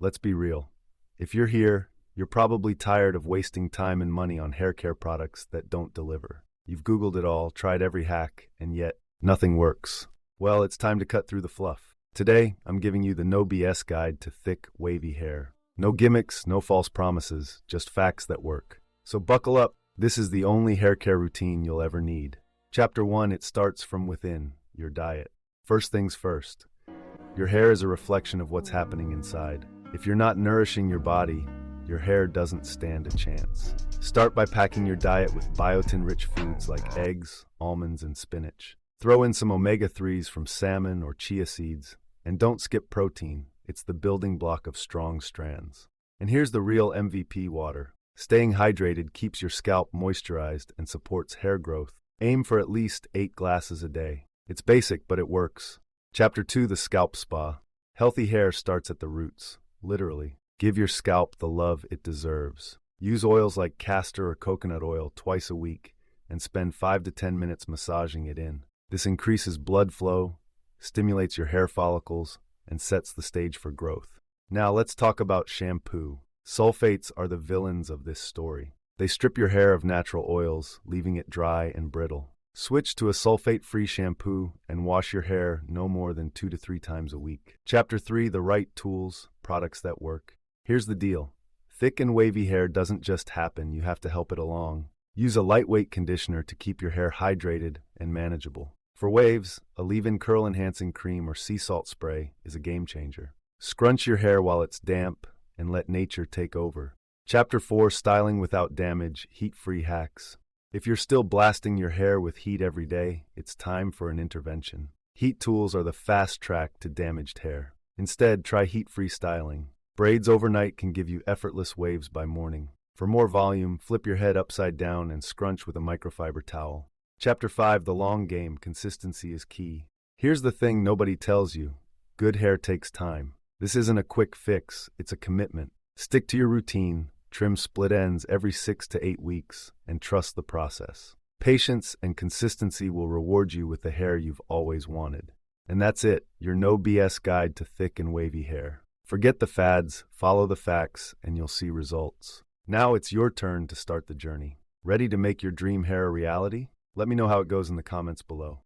Let's be real. If you're here, you're probably tired of wasting time and money on hair care products that don't deliver. You've Googled it all, tried every hack, and yet nothing works. Well, it's time to cut through the fluff. Today, I'm giving you the no BS guide to thick, wavy hair. No gimmicks, no false promises, just facts that work. So buckle up. This is the only hair care routine you'll ever need. Chapter 1, it starts from within, your diet. First things first. Your hair is a reflection of what's happening inside. If you're not nourishing your body, your hair doesn't stand a chance. Start by packing your diet with biotin-rich foods like eggs, almonds, and spinach. Throw in some omega-3s from salmon or chia seeds. And don't skip protein. It's the building block of strong strands. And here's the real MVP: water. Staying hydrated keeps your scalp moisturized and supports hair growth. Aim for at least 8 glasses a day. It's basic, but it works. Chapter 2, the scalp spa. Healthy hair starts at the roots, literally. Give your scalp the love it deserves. Use oils like castor or coconut oil twice a week and spend 5 to 10 minutes massaging it in. This increases blood flow, stimulates your hair follicles, and sets the stage for growth. Now let's talk about shampoo. Sulfates are the villains of this story. They strip your hair of natural oils, leaving it dry and brittle. Switch to a sulfate-free shampoo and wash your hair no more than 2 to 3 times a week. Chapter 3, the right tools, products that work. Here's the deal. Thick and wavy hair doesn't just happen, you have to help it along. Use a lightweight conditioner to keep your hair hydrated and manageable. For waves, a leave-in curl-enhancing cream or sea salt spray is a game changer. Scrunch your hair while it's damp and let nature take over. Chapter 4, styling without damage, heat-free hacks. If you're still blasting your hair with heat every day, it's time for an intervention. Heat tools are the fast track to damaged hair. Instead, try heat-free styling. Braids overnight can give you effortless waves by morning. For more volume, flip your head upside down and scrunch with a microfiber towel. Chapter 5, the long game, consistency is key. Here's the thing nobody tells you. Good hair takes time. This isn't a quick fix, it's a commitment. Stick to your routine, trim split ends every 6 to 8 weeks, and trust the process. Patience and consistency will reward you with the hair you've always wanted. And that's it, your no BS guide to thick and wavy hair. Forget the fads, follow the facts, and you'll see results. Now it's your turn to start the journey. Ready to make your dream hair a reality? Let me know how it goes in the comments below.